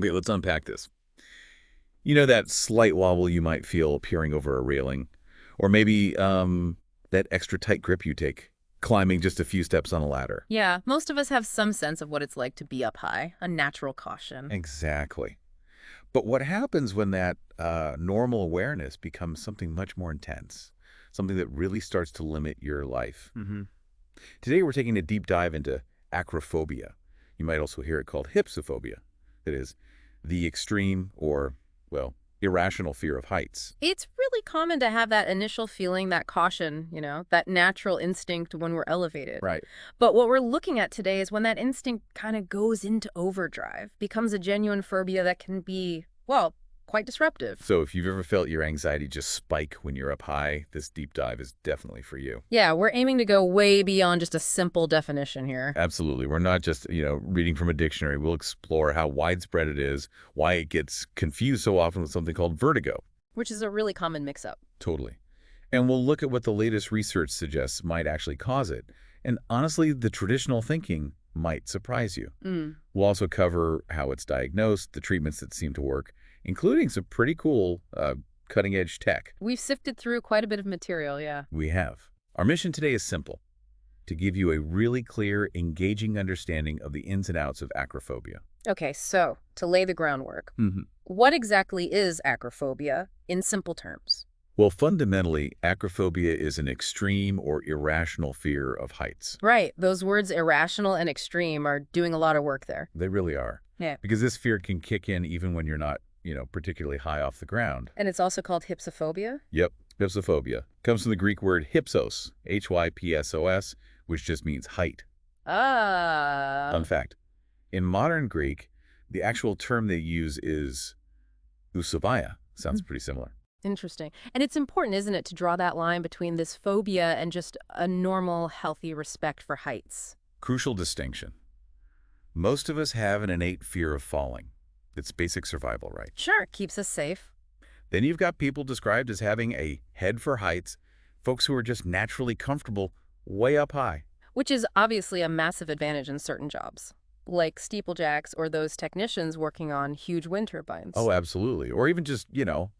Okay, let's unpack this. You know that slight wobble you might feel peering over a railing? Or maybe that extra tight grip you take, climbing just a few steps on a ladder? Yeah, most of us have some sense of what it's like to be up high, a natural caution. Exactly. But what happens when that normal awareness becomes something much more intense? Something that really starts to limit your life? Today we're taking a deep dive into acrophobia. You might also hear it called hypsophobia. That is, the extreme or, well, irrational fear of heights. It's really common to have that initial feeling, that caution, that natural instinct when we're elevated. Right. But what we're looking at today is when that instinct kind of goes into overdrive, becomes a genuine phobia that can be, well, quite disruptive. So if you've ever felt your anxiety just spike when you're up high, this deep dive is definitely for you. Yeah, we're aiming to go way beyond just a simple definition here. Absolutely. We're not just, reading from a dictionary. We'll explore how widespread it is, why it gets confused so often with something called vertigo. Which is a really common mix-up. Totally. And we'll look at what the latest research suggests might actually cause it. And honestly, the traditional thinking might surprise you. We'll also cover how it's diagnosed, the treatments that seem to work, including some pretty cool cutting-edge tech. We've sifted through quite a bit of material, yeah. We have. Our mission today is simple: to give you a really clear, engaging understanding of the ins and outs of acrophobia. Okay, so to lay the groundwork, what exactly is acrophobia in simple terms? Well, fundamentally, acrophobia is an extreme or irrational fear of heights. Right, those words irrational and extreme are doing a lot of work there. They really are. Yeah. Because this fear can kick in even when you're not, particularly high off the ground. And it's also called hypsophobia? Yep, hypsophobia comes from the Greek word hypsos, Hypsos, which just means height. Ah. Fun fact, in modern Greek, the actual term they use is Phobia. Sounds pretty similar. Interesting. And it's important, isn't it, to draw that line between this phobia and just a normal, healthy respect for heights? Crucial distinction. Most of us have an innate fear of falling. It's basic survival, right? Sure, keeps us safe. Then you've got people described as having a head for heights, folks who are just naturally comfortable way up high. Which is obviously a massive advantage in certain jobs, like steeplejacks or those technicians working on huge wind turbines. Oh, absolutely. Or even just,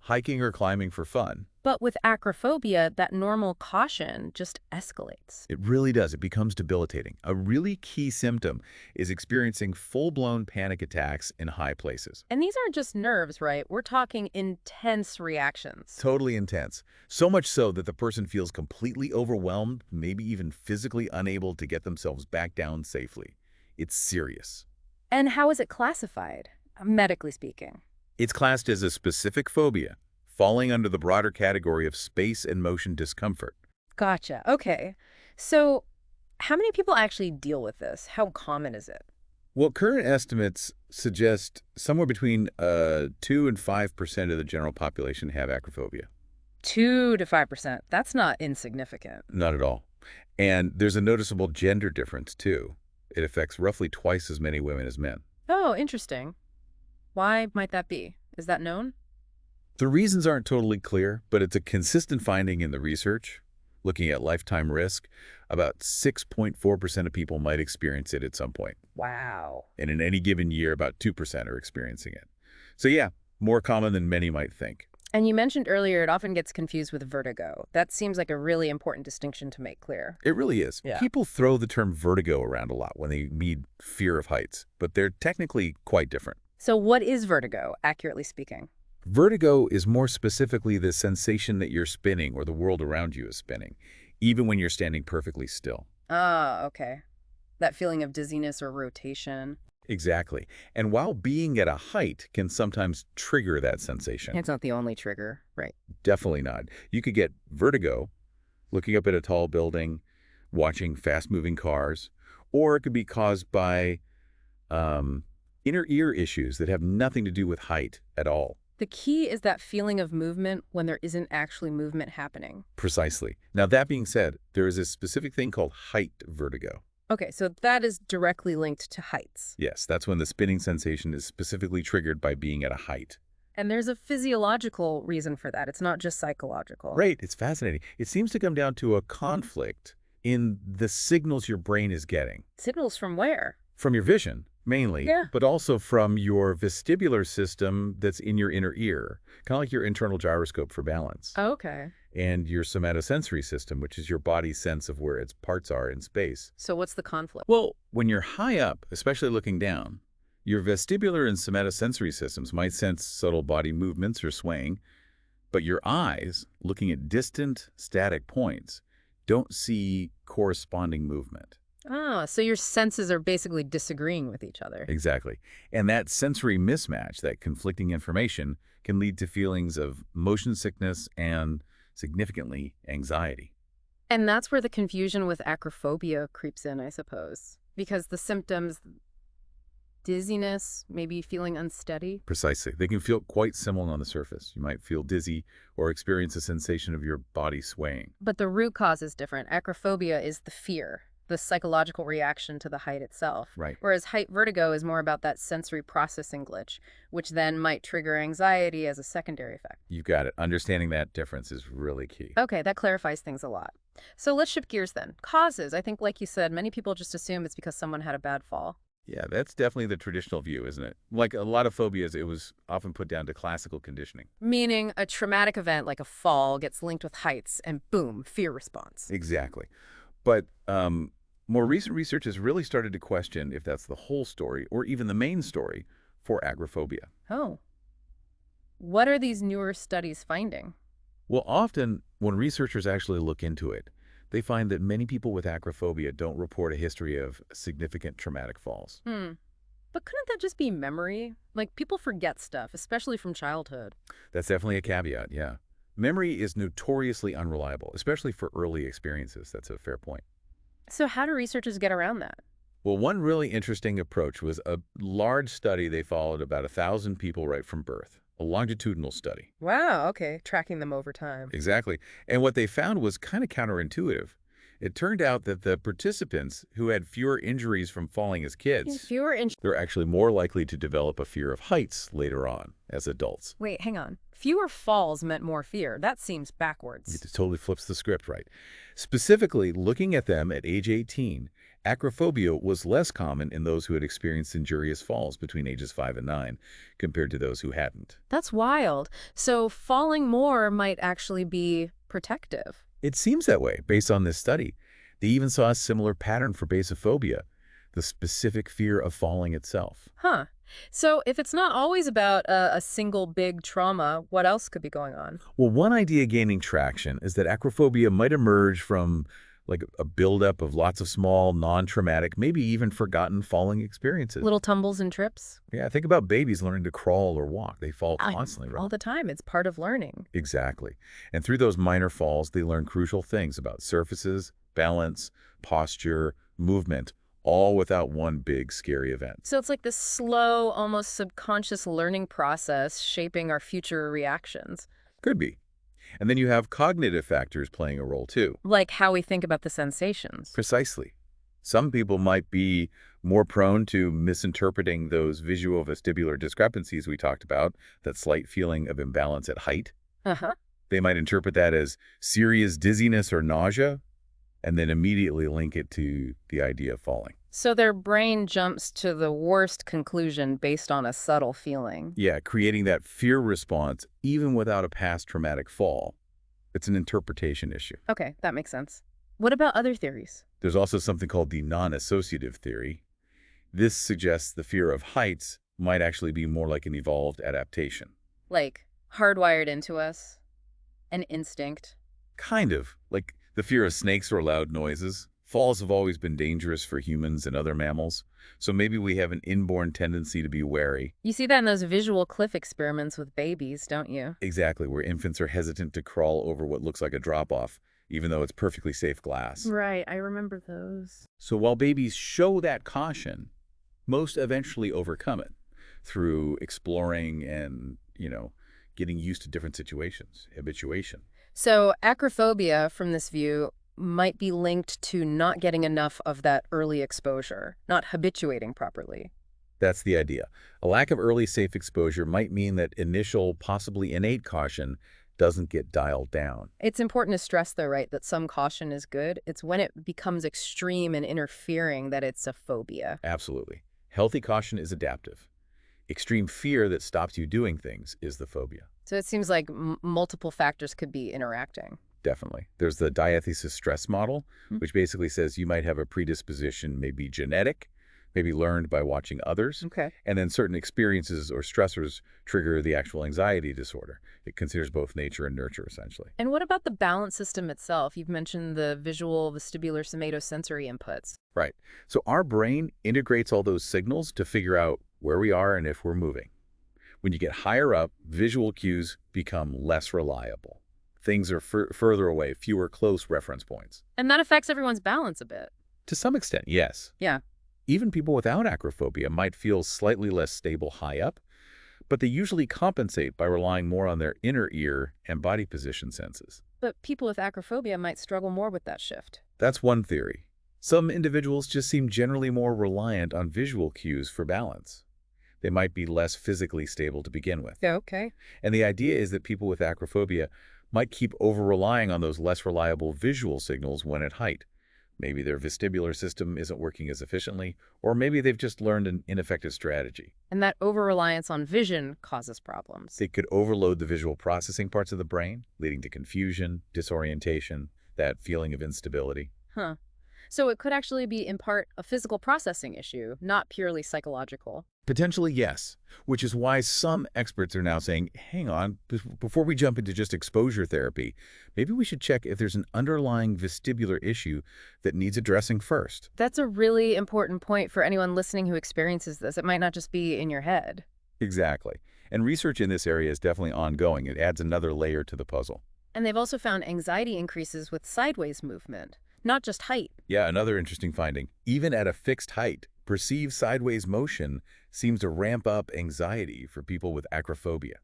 hiking or climbing for fun. But with acrophobia, that normal caution just escalates. It really does. It becomes debilitating. A really key symptom is experiencing full-blown panic attacks in high places. And these aren't just nerves, right? We're talking intense reactions. Totally intense. So much so that the person feels completely overwhelmed, maybe even physically unable to get themselves back down safely. It's serious. And how is it classified, medically speaking? It's classed as a specific phobia, falling under the broader category of space and motion discomfort. Gotcha. Okay. So how many people actually deal with this? How common is it? Well, current estimates suggest somewhere between 2 and 5% of the general population have acrophobia. 2 to 5%. That's not insignificant. Not at all. And there's a noticeable gender difference, too. It affects roughly twice as many women as men. Oh, interesting. Why might that be? Is that known? The reasons aren't totally clear, but it's a consistent finding in the research. Looking at lifetime risk, about 6.4% of people might experience it at some point. Wow. And in any given year, about 2% are experiencing it. So yeah, more common than many might think. And you mentioned earlier it often gets confused with vertigo. That seems like a really important distinction to make clear. It really is. Yeah. People throw the term vertigo around a lot when they mean fear of heights, but they're technically quite different. So what is vertigo, accurately speaking? Vertigo is more specifically the sensation that you're spinning or the world around you is spinning, even when you're standing perfectly still. Ah, okay. That feeling of dizziness or rotation. Exactly. And while being at a height can sometimes trigger that sensation. It's not the only trigger, right? Definitely not. You could get vertigo looking up at a tall building, watching fast-moving cars, or it could be caused by inner ear issues that have nothing to do with height at all. The key is that feeling of movement when there isn't actually movement happening. Precisely. Now, that being said, there is a specific thing called height vertigo. Okay, so that is directly linked to heights. Yes, that's when the spinning sensation is specifically triggered by being at a height. And there's a physiological reason for that. It's not just psychological. Right, it's fascinating. It seems to come down to a conflict in the signals your brain is getting. Signals from where? From your vision, mainly, Yeah. but also from your vestibular system that's in your inner ear, kind of like your internal gyroscope for balance, Okay. and your somatosensory system, which is your body's sense of where its parts are in space. So what's the conflict? Well, when you're high up, especially looking down, your vestibular and somatosensory systems might sense subtle body movements or swaying, but your eyes, looking at distant, static points, don't see corresponding movement. Ah, so your senses are basically disagreeing with each other. Exactly. And that sensory mismatch, that conflicting information, can lead to feelings of motion sickness and, significantly, anxiety. And that's where the confusion with acrophobia creeps in, I suppose. Because the symptoms, dizziness, maybe feeling unsteady. Precisely. They can feel quite similar on the surface. You might feel dizzy or experience a sensation of your body swaying. But the root cause is different. Acrophobia is the fear, the psychological reaction to the height itself. Right. Whereas height vertigo is more about that sensory processing glitch, which then might trigger anxiety as a secondary effect. You've got it. Understanding that difference is really key. Okay, that clarifies things a lot. So let's shift gears then. Causes. I think, like you said, many people just assume it's because someone had a bad fall. Yeah, that's definitely the traditional view, isn't it? Like a lot of phobias, it was often put down to classical conditioning. Meaning a traumatic event like a fall gets linked with heights and boom, fear response. Exactly. But more recent research has really started to question if that's the whole story or even the main story for agoraphobia. Oh. What are these newer studies finding? Well, often when researchers actually look into it, they find that many people with agoraphobia don't report a history of significant traumatic falls. But couldn't that just be memory? Like, people forget stuff, especially from childhood. That's definitely a caveat, yeah. Memory is notoriously unreliable, especially for early experiences. That's a fair point. So how do researchers get around that? Well, one really interesting approach was a large study. They followed about 1,000 people right from birth, a longitudinal study. Wow, okay. Tracking them over time. Exactly. And what they found was kind of counterintuitive. It turned out that the participants who had fewer injuries from falling as kids, Fewer inch. they're actually more likely to develop a fear of heights later on as adults. Wait, hang on. Fewer falls meant more fear. That seems backwards. It totally flips the script, right? Specifically, looking at them at age 18, acrophobia was less common in those who had experienced injurious falls between ages 5 and 9 compared to those who hadn't. That's wild. So falling more might actually be protective. It seems that way based on this study. They even saw a similar pattern for basophobia, the specific fear of falling itself. Huh. So if it's not always about a single big trauma, what else could be going on? Well, one idea gaining traction is that acrophobia might emerge from like a buildup of lots of small, non-traumatic, maybe even forgotten falling experiences. Little tumbles and trips? Yeah, think about babies learning to crawl or walk. They fall I- constantly, right? All the time. It's part of learning. Exactly. And through those minor falls, they learn crucial things about surfaces, balance, posture, movement, all without one big scary event. So it's like this slow, almost subconscious learning process shaping our future reactions. Could be. And then you have cognitive factors playing a role too. Like how we think about the sensations. Precisely. Some people might be more prone to misinterpreting those visual vestibular discrepancies we talked about, that slight feeling of imbalance at height. Uh-huh. They might interpret that as serious dizziness or nausea, and then immediately link it to the idea of falling. So their brain jumps to the worst conclusion based on a subtle feeling. Yeah, creating that fear response even without a past traumatic fall. It's an interpretation issue. Okay, that makes sense. What about other theories? There's also something called the non-associative theory. This suggests the fear of heights might actually be more like an evolved adaptation. Like hardwired into us? An instinct? Kind of, like the fear of snakes or loud noises. Falls have always been dangerous for humans and other mammals, so maybe we have an inborn tendency to be wary. You see that in those visual cliff experiments with babies, don't you? Exactly, where infants are hesitant to crawl over what looks like a drop-off, even though it's perfectly safe glass. Right, I remember those. So while babies show that caution, most eventually overcome it through exploring and, getting used to different situations, habituation. So acrophobia, from this view, might be linked to not getting enough of that early exposure, not habituating properly. That's the idea. A lack of early safe exposure might mean that initial, possibly innate caution doesn't get dialed down. It's important to stress, though, right, that some caution is good. It's when it becomes extreme and interfering that it's a phobia. Absolutely. Healthy caution is adaptive. Extreme fear that stops you doing things is the phobia. So it seems like multiple factors could be interacting. Definitely. There's the diathesis stress model, Hmm. which basically says you might have a predisposition, maybe genetic, maybe learned by watching others, Okay. and then certain experiences or stressors trigger the actual anxiety disorder. It considers both nature and nurture, essentially. And what about the balance system itself? You've mentioned the visual, vestibular, somatosensory inputs. Right. So our brain integrates all those signals to figure out where we are and if we're moving. When you get higher up, visual cues become less reliable. Things are further away, fewer close reference points. And that affects everyone's balance a bit. To some extent, yes. Yeah. Even people without acrophobia might feel slightly less stable high up, but they usually compensate by relying more on their inner ear and body position senses. But people with acrophobia might struggle more with that shift. That's one theory. Some individuals just seem generally more reliant on visual cues for balance. They might be less physically stable to begin with. Yeah, okay. And the idea is that people with acrophobia might keep over-relying on those less reliable visual signals when at height. Maybe their vestibular system isn't working as efficiently, or maybe they've just learned an ineffective strategy. And that over-reliance on vision causes problems. They could overload the visual processing parts of the brain, leading to confusion, disorientation, that feeling of instability. Huh. So it could actually be, in part, a physical processing issue, not purely psychological. Potentially, yes, which is why some experts are now saying, hang on, before we jump into just exposure therapy, maybe we should check if there's an underlying vestibular issue that needs addressing first. That's a really important point for anyone listening who experiences this. It might not just be in your head. Exactly. And research in this area is definitely ongoing. It adds another layer to the puzzle. And they've also found anxiety increases with sideways movement, not just height. Yeah, another interesting finding. Even at a fixed height, perceived sideways motion seems to ramp up anxiety for people with acrophobia.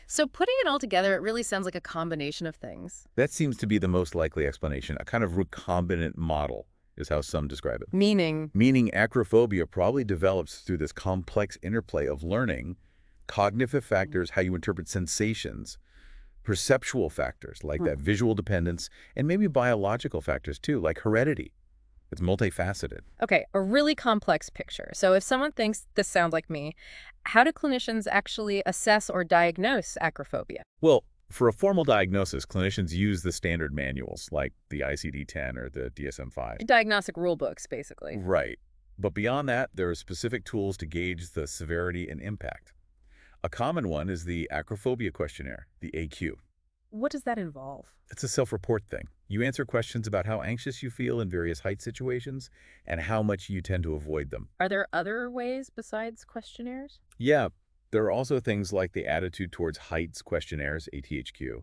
So putting it all together, it really sounds like a combination of things. That seems to be the most likely explanation. A kind of recombinant model is how some describe it. Meaning, Acrophobia probably develops through this complex interplay of learning, cognitive factors, how you interpret sensations, perceptual factors like that visual dependence, and maybe biological factors too, like heredity. It's multifaceted. okay, a really complex picture. So if someone thinks this sounds like me, how do clinicians actually assess or diagnose acrophobia? Well, for a formal diagnosis, clinicians use the standard manuals like the ICD-10 or the DSM-5. Diagnostic rule books, basically. Right. But beyond that, there are specific tools to gauge the severity and impact. A common one is the Acrophobia questionnaire, the AQ. What does that involve? It's a self-report thing. You answer questions about how anxious you feel in various height situations and how much you tend to avoid them. Are there other ways besides questionnaires? Yeah, there are also things like the Attitude Towards Heights questionnaires, ATHQ,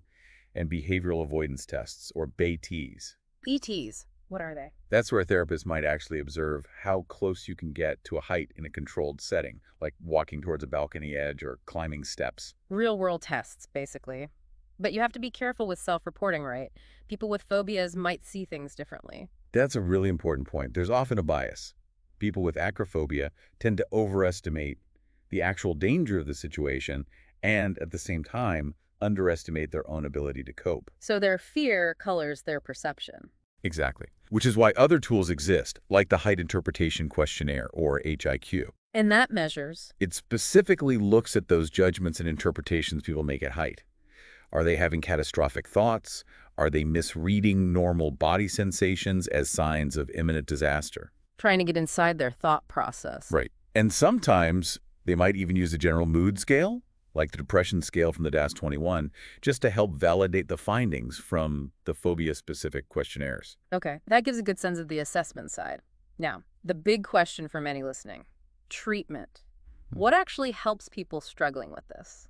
and behavioral avoidance tests, or BATs. ETs. What are they? That's where a therapist might actually observe how close you can get to a height in a controlled setting, like walking towards a balcony edge or climbing steps. Real-world tests, basically. But you have to be careful with self-reporting, right? People with phobias might see things differently. That's a really important point. There's often a bias. People with acrophobia tend to overestimate the actual danger of the situation and, at the same time, underestimate their own ability to cope. So their fear colors their perception. Exactly. Which is why other tools exist, like the Height Interpretation Questionnaire, or HIQ. And that measures. It specifically looks at those judgments and interpretations people make at height. Are they having catastrophic thoughts? Are they misreading normal body sensations as signs of imminent disaster? Trying to get inside their thought process. Right. And sometimes they might even use a general mood scale, like the depression scale from the DAS-21, just to help validate the findings from the phobia-specific questionnaires. Okay, that gives a good sense of the assessment side. Now, the big question for many listening, treatment. What actually helps people struggling with this?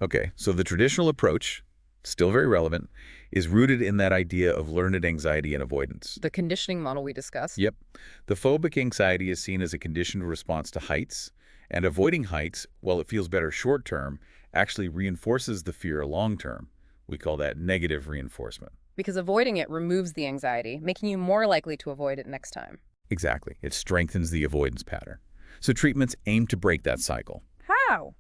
Okay, so the traditional approach, still very relevant, is rooted in that idea of learned anxiety and avoidance. The conditioning model we discussed? Yep. The phobic anxiety is seen as a conditioned response to heights, and avoiding heights, while it feels better short-term, actually reinforces the fear long-term. We call that negative reinforcement. Because avoiding it removes the anxiety, making you more likely to avoid it next time. Exactly. It strengthens the avoidance pattern. So treatments aim to break that cycle. How?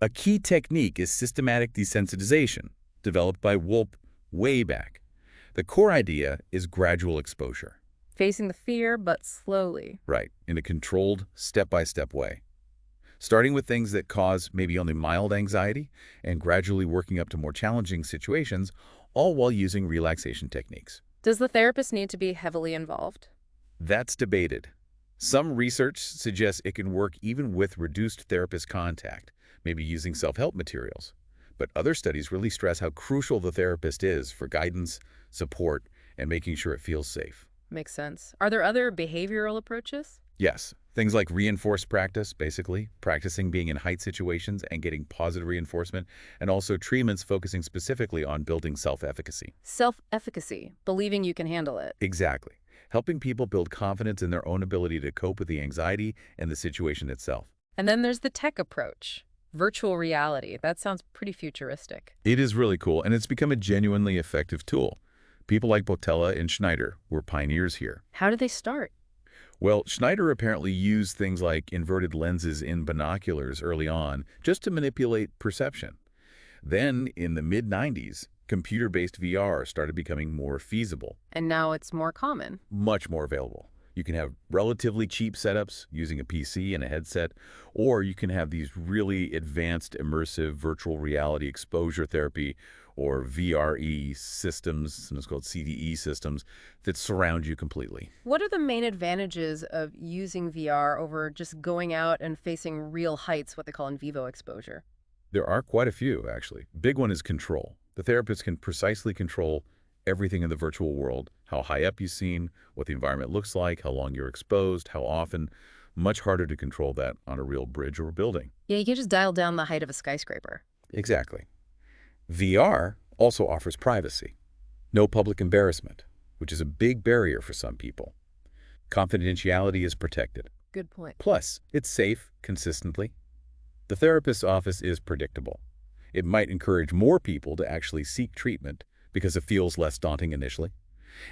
A key technique is systematic desensitization, developed by Wolpe way back. The core idea is gradual exposure. Facing the fear, but slowly. Right, in a controlled, step-by-step way. Starting with things that cause maybe only mild anxiety and gradually working up to more challenging situations, all while using relaxation techniques. Does the therapist need to be heavily involved? That's debated. Some research suggests it can work even with reduced therapist contact, maybe using self-help materials. But other studies really stress how crucial the therapist is for guidance, support, and making sure it feels safe. Makes sense. Are there other behavioral approaches? Yes, things like reinforced practice, basically, practicing being in height situations and getting positive reinforcement, and also treatments focusing specifically on building self-efficacy. Self-efficacy, believing you can handle it. Exactly. Helping people build confidence in their own ability to cope with the anxiety and the situation itself. And then there's the tech approach. Virtual reality. That sounds pretty futuristic. It is really cool, and it's become a genuinely effective tool. People like Botella and Schneider were pioneers here. How did they start? Well, Schneider apparently used things like inverted lenses in binoculars early on just to manipulate perception. Then, in the mid-90s, computer-based VR started becoming more feasible, And now it's more common. much more available. You can have relatively cheap setups using a PC and a headset, or you can have these really advanced immersive virtual reality exposure therapy or VRE systems, sometimes called CDE systems, that surround you completely. What are the main advantages of using VR over just going out and facing real heights, what they call in vivo exposure? There are quite a few, actually. Big one is control. The therapist can precisely control everything in the virtual world, how high up you've seen, what the environment looks like, how long you're exposed, how often. Much harder to control that on a real bridge or building. Yeah, you can just dial down the height of a skyscraper. Exactly. VR also offers privacy. No public embarrassment, which is a big barrier for some people. Confidentiality is protected. Good point. Plus, it's safe consistently. The therapist's office is predictable. It might encourage more people to actually seek treatment because it feels less daunting initially.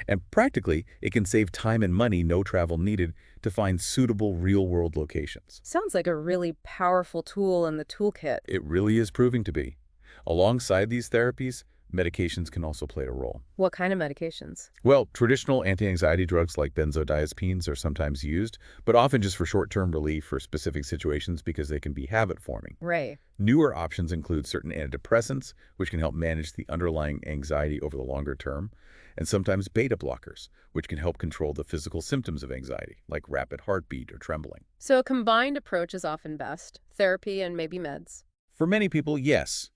And practically, it can save time and money, no travel needed, to find suitable real-world locations. Sounds like a really powerful tool in the toolkit. It really is proving to be. Alongside these therapies, medications can also play a role. What kind of medications? Well, traditional anti-anxiety drugs like benzodiazepines are sometimes used, but often just for short-term relief for specific situations because they can be habit-forming. Right. Newer options include certain antidepressants, which can help manage the underlying anxiety over the longer term, and sometimes beta blockers, which can help control the physical symptoms of anxiety, like rapid heartbeat or trembling. So a combined approach is often best. Therapy and maybe meds. For many people, yes.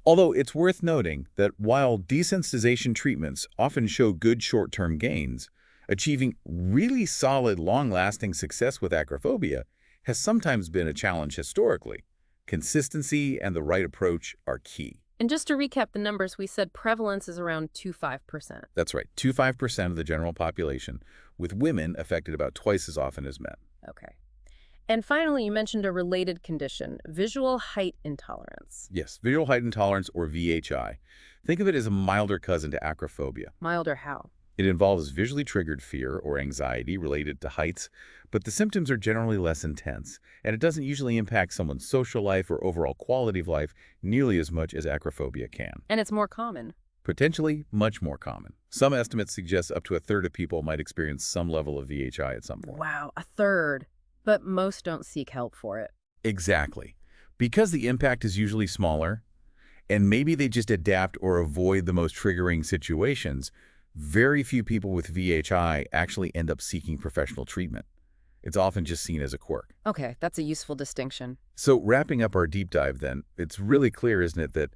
Although it's worth noting that while desensitization treatments often show good short-term gains, achieving really solid, long-lasting success with acrophobia has sometimes been a challenge historically. Consistency and the right approach are key. And just to recap the numbers, we said prevalence is around 2–5%. That's right, 2–5% of the general population, with women affected about twice as often as men. Okay. And finally, you mentioned a related condition, visual height intolerance. Yes, visual height intolerance, or VHI. Think of it as a milder cousin to acrophobia. Milder how? It involves visually triggered fear or anxiety related to heights, but the symptoms are generally less intense, and it doesn't usually impact someone's social life or overall quality of life nearly as much as acrophobia can. And it's more common. Potentially much more common. Some estimates suggest up to a third of people might experience some level of VHI at some point. Wow, a third. But most don't seek help for it. Exactly. Because the impact is usually smaller, and maybe they just adapt or avoid the most triggering situations, very few people with VHI actually end up seeking professional treatment. It's often just seen as a quirk. Okay, that's a useful distinction. So wrapping up our deep dive then, it's really clear, isn't it, that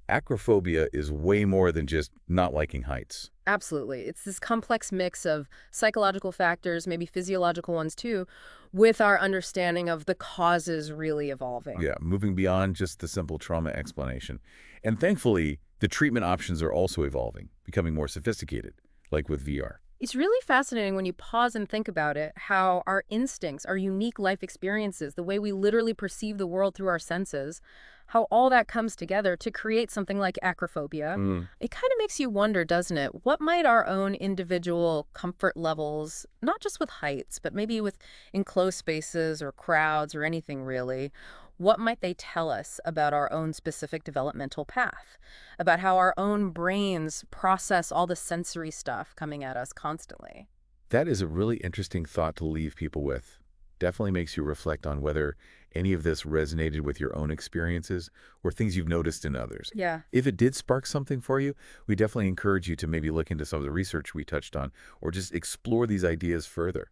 acrophobia is way more than just not liking heights. Absolutely. It's this complex mix of psychological factors, maybe physiological ones too, with our understanding of the causes really evolving. Yeah, moving beyond just the simple trauma explanation. And thankfully, the treatment options are also evolving, becoming more sophisticated, like with VR. It's really fascinating when you pause and think about it, how our instincts, our unique life experiences, the way we literally perceive the world through our senses, how all that comes together to create something like acrophobia. It kind of makes you wonder, doesn't it? What might our own individual comfort levels, not just with heights, but maybe with enclosed spaces or crowds or anything really, what might they tell us about our own specific developmental path? About how our own brains process all the sensory stuff coming at us constantly? That is a really interesting thought to leave people with. Definitely makes you reflect on whether any of this resonated with your own experiences or things you've noticed in others. Yeah. If it did spark something for you, we definitely encourage you to maybe look into some of the research we touched on or just explore these ideas further.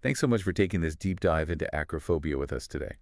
Thanks so much for taking this deep dive into acrophobia with us today.